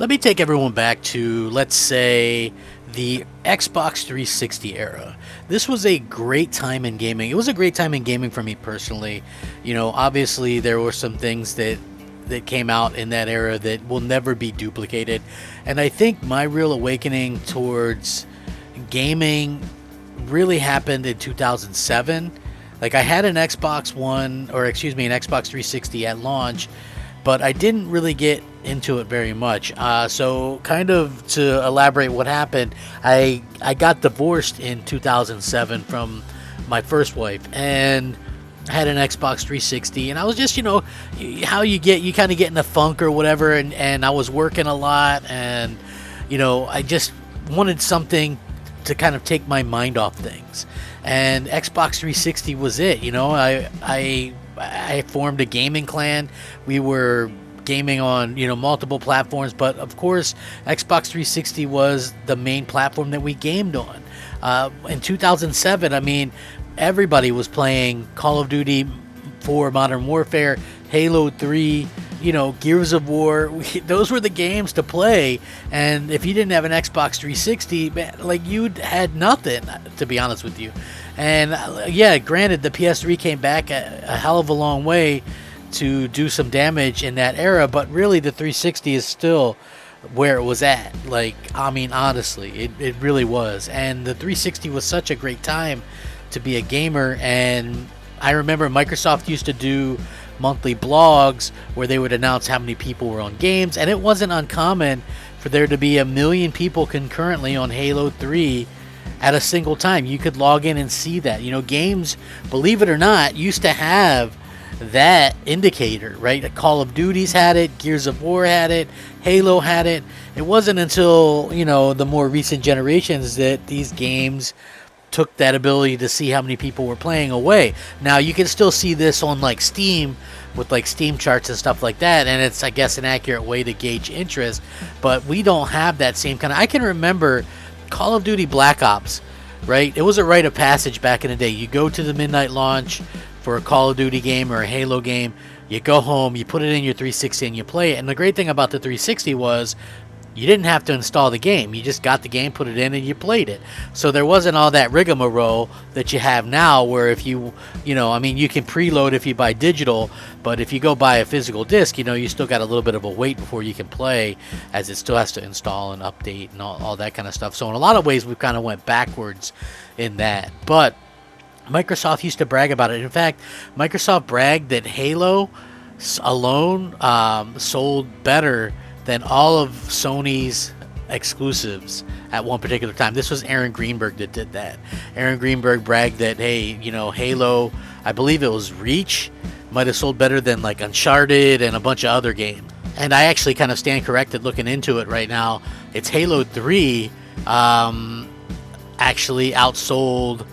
Let me take everyone back to, let's say, the Xbox 360 era. This was a great time in gaming. It was a great time in gaming for me personally. You know, obviously there were some things that came out in that era that will never be duplicated. And I think my real awakening towards gaming really happened in 2007. Like, I had an Xbox One, or excuse me, an Xbox 360 at launch, but I didn't really get into it very much. So kind of to elaborate what happened, I got divorced in 2007 from my first wife, and I had an Xbox 360, and I was just, you know, how you kind of get in a funk or whatever, and I was working a lot, and, you know, I just wanted something to kind of take my mind off things. And Xbox 360 was it. You know, I formed a gaming clan. We were gaming on, you know, multiple platforms, but of course Xbox 360 was the main platform that we gamed on. In 2007, I mean, everybody was playing Call of Duty 4 Modern Warfare, Halo 3, you know, Gears of War. Those were the games to play, and if you didn't have an Xbox 360, man, like, you had nothing, to be honest with you. And yeah, granted, the PS3 came back a hell of a long way to do some damage in that era, but really the 360 is still where it was at. Like, I mean, honestly, it really was. And the 360 was such a great time to be a gamer. And I remember Microsoft used to do monthly blogs where they would announce how many people were on games, and it wasn't uncommon for there to be 1 million people concurrently on Halo 3 at a single time. You could log in and see that. You know, games, believe it or not, used to have that indicator, right? Call of Duty's had it, Gears of War had it, Halo had it. It wasn't until, you know, the more recent generations that these games took that ability to see how many people were playing away. Now, you can still see this on, like, Steam, with, like, Steam charts and stuff like that, and it's, I guess, an accurate way to gauge interest, but we don't have that same kind of... I can remember Call of Duty Black Ops, right? It was a rite of passage back in the day. You go to the midnight launch for a Call of Duty game or a Halo game, you go home, you put it in your 360 and you play it. And the great thing about the 360 was you didn't have to install the game. You just got the game, put it in, and you played it. So there wasn't all that rigmarole that you have now, where if you know, I mean, you can preload if you buy digital, but if you go buy a physical disc, you know, you still got a little bit of a wait before you can play, as it still has to install and update and all that kind of stuff. So in a lot of ways, we've kind of went backwards in that. But Microsoft used to brag about it. In fact, Microsoft bragged that Halo alone sold better than all of Sony's exclusives at one particular time. This was Aaron Greenberg that did that. Aaron Greenberg bragged that, hey, you know, Halo, I believe it was Reach, might have sold better than, like, Uncharted and a bunch of other games. And I actually kind of stand corrected looking into it right now. It's Halo 3 actually outsold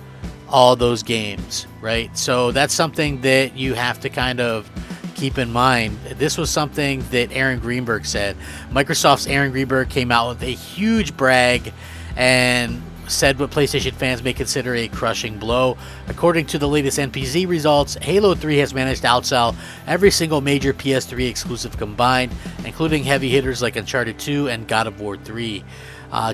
all those games, right? So that's something that you have to kind of keep in mind. This was something that Aaron Greenberg said. Microsoft's Aaron Greenberg came out with a huge brag and said what PlayStation fans may consider a crushing blow. According to the latest NPD results, Halo 3 has managed to outsell every single major PS3 exclusive combined, including heavy hitters like Uncharted 2 and God of War 3.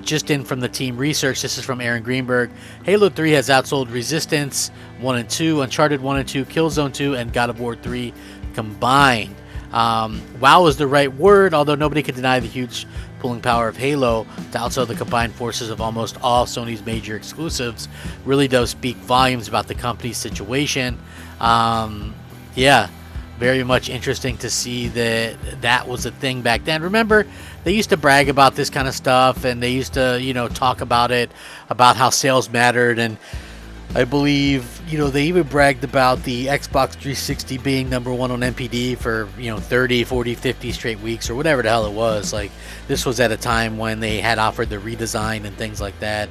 Just in from the team research, this is from Aaron Greenberg, Halo 3 has outsold Resistance 1 and 2, Uncharted 1 and 2, Killzone 2, and God of War 3 combined. Wow is the right word, although nobody can deny the huge pulling power of Halo to outsell the combined forces of almost all Sony's major exclusives. Really does speak volumes about the company's situation. Yeah, very much interesting to see that that was a thing back then. Remember, they used to brag about this kind of stuff, and they used to, you know, talk about it, about how sales mattered, and I believe, you know, they even bragged about the Xbox 360 being number one on NPD for, you know, 30, 40, 50 straight weeks or whatever the hell it was. Like, this was at a time when they had offered the redesign and things like that,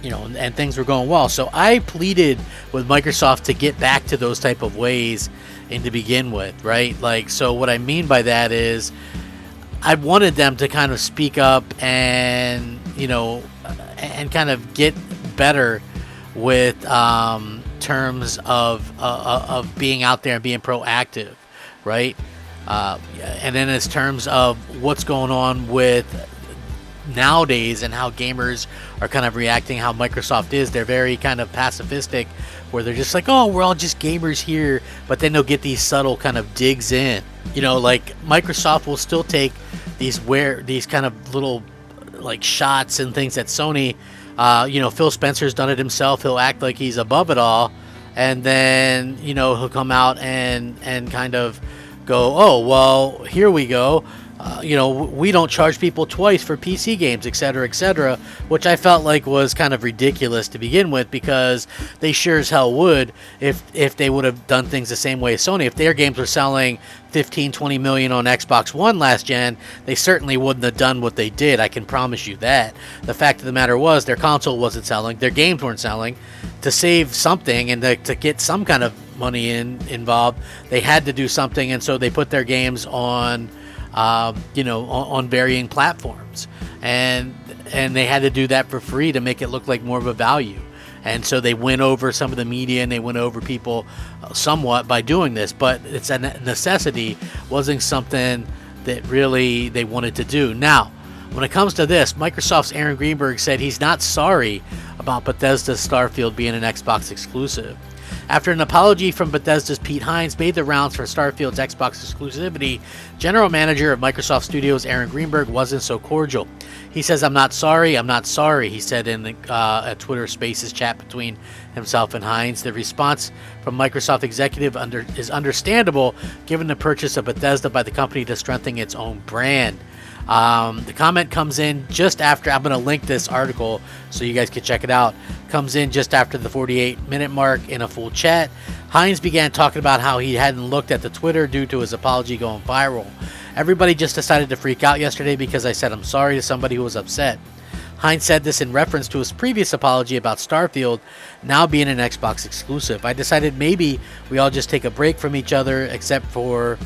you know, and things were going well. So I pleaded with Microsoft to get back to those type of ways and to begin with, right? Like, so what I mean by that is I wanted them to kind of speak up and, you know, and kind of get better with terms of being out there and being proactive, right? And then in terms of what's going on with nowadays and how gamers are kind of reacting, how Microsoft is, they're very kind of pacifistic, where they're just like, oh, we're all just gamers here, but then they'll get these subtle kind of digs in. You know, like Microsoft will still take these kind of little like shots and things at Sony. You know, Phil Spencer's done it himself. He'll act like he's above it all, and then, you know, he'll come out and kind of go, oh, well, here we go. You know, we don't charge people twice for PC games, etc., which I felt like was kind of ridiculous to begin with, because they sure as hell would if they would have done things the same way as Sony. If their games were selling 15-20 million on Xbox One last gen, they certainly wouldn't have done what they did. I can promise you that. The fact of the matter was, their console wasn't selling, their games weren't selling. To save something and to get some kind of money involved, they had to do something, and so they put their games on you know, on varying platforms, and they had to do that for free to make it look like more of a value. And so they went over some of the media, and they went over people somewhat by doing this, but it's a necessity, wasn't something that really they wanted to do. Now, when it comes to this, Microsoft's Aaron Greenberg said he's not sorry about Bethesda's Starfield being an Xbox exclusive. After an apology from Bethesda's Pete Hines made the rounds for Starfield's Xbox exclusivity, General Manager of Microsoft Studios Aaron Greenberg wasn't so cordial. He says, I'm not sorry, he said in a Twitter Spaces chat between himself and Hines. The response from Microsoft executive is understandable, given the purchase of Bethesda by the company to strengthen its own brand. The comment comes in just after, I'm going to link this article so you guys can check it out, comes in just after the 48-minute mark in a full chat. Hines began talking about how he hadn't looked at the Twitter due to his apology going viral. Everybody just decided to freak out yesterday because I said I'm sorry to somebody who was upset. Hines said this in reference to his previous apology about Starfield now being an Xbox exclusive. I decided maybe we all just take a break from each other, except for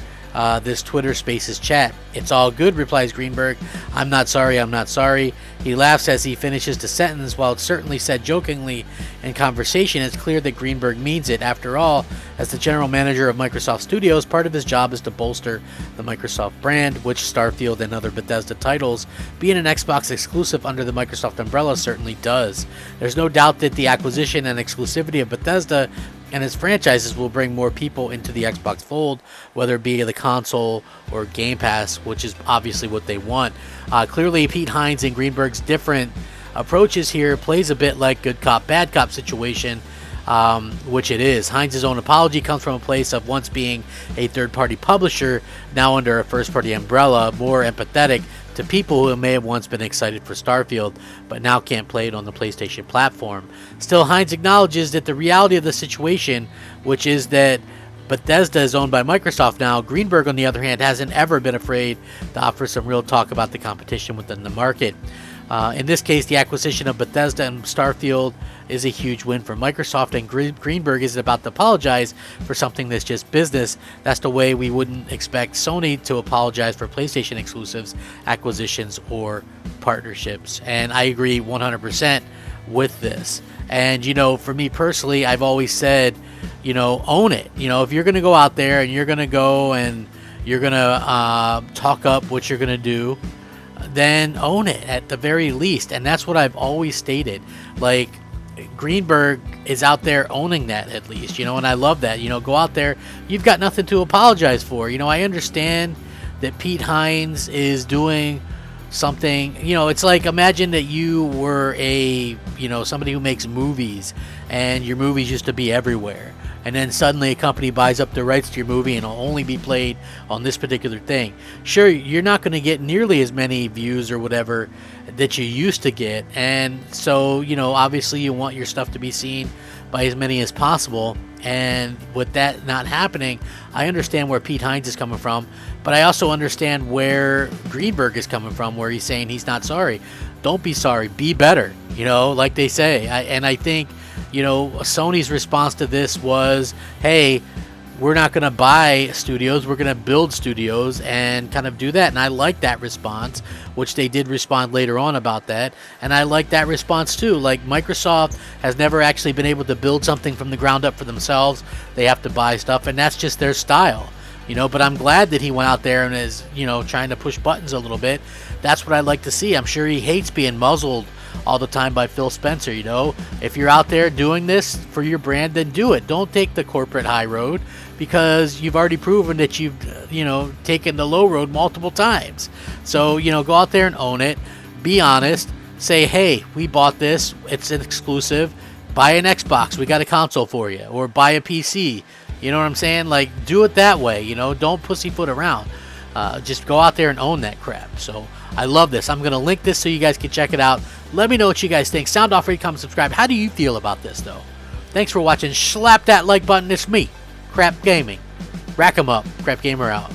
this Twitter Spaces chat. It's all good, replies Greenberg. I'm not sorry. He laughs as he finishes the sentence. While it's certainly said jokingly in conversation, it's clear that Greenberg means it. After all, as the general manager of Microsoft Studios, part of his job is to bolster the Microsoft brand, which Starfield and other Bethesda titles, being an Xbox exclusive under the Microsoft umbrella, certainly does. There's no doubt that the acquisition and exclusivity of Bethesda and its franchises will bring more people into the Xbox fold, whether it be the console or Game Pass, which is obviously what they want. Clearly, Pete Hines and Greenberg's different approaches here plays a bit like good cop, bad cop situation, which it is. Hines' own apology comes from a place of once being a third-party publisher, now under a first-party umbrella, more empathetic to people who may have once been excited for Starfield, but now can't play it on the PlayStation platform. Still, Hines acknowledges that the reality of the situation, which is that Bethesda is owned by Microsoft now. Greenberg, on the other hand, hasn't ever been afraid to offer some real talk about the competition within the market. In this case, the acquisition of Bethesda and Starfield is a huge win for Microsoft, and Greenberg isn't about to apologize for something that's just business. That's the way we wouldn't expect Sony to apologize for PlayStation exclusives, acquisitions, or partnerships. And I agree 100% with this. And, you know, for me personally, I've always said, you know, own it. You know, if you're going to go out there and you're going to go and you're going to talk up what you're going to do, then own it at the very least. And that's what I've always stated. Like, Greenberg is out there owning that at least, you know, and I love that. You know, go out there, you've got nothing to apologize for. You know, I understand that Pete Hines is doing something, you know, it's like, imagine that you were somebody who makes movies and your movies used to be everywhere, and then suddenly a company buys up the rights to your movie and it'll only be played on this particular thing. Sure, you're not going to get nearly as many views or whatever that you used to get, and so, you know, obviously you want your stuff to be seen by as many as possible. And with that not happening, I understand where Pete Hines is coming from, but I also understand where Greenberg is coming from, where he's saying he's not sorry. Don't be sorry, be better, you know, like they say. And I think, you know, Sony's response to this was, hey, we're not going to buy studios, we're going to build studios and kind of do that. And I like that response, which they did respond later on about that. And I like that response too. Like, Microsoft has never actually been able to build something from the ground up for themselves. They have to buy stuff, and that's just their style. you know. But I'm glad that he went out there and is, you know, trying to push buttons a little bit. That's what I'd like to see. I'm sure he hates being muzzled all the time by Phil Spencer, you know. If you're out there doing this for your brand, then do it. Don't take the corporate high road, because you've already proven that you've, you know, taken the low road multiple times. So, you know, go out there and own it. Be honest. Say, hey, we bought this. It's an exclusive. Buy an Xbox. We got a console for you. Or buy a PC. You know what I'm saying? Like, do it that way, you know. Don't pussyfoot around. Just go out there and own that crap. So, I love this. I'm going to link this so you guys can check it out. Let me know what you guys think. Sound off, rate, comment, subscribe. How do you feel about this, though? Thanks for watching. Slap that like button. It's me, Crap Gaming. Rack 'em up. Crap Gamer out.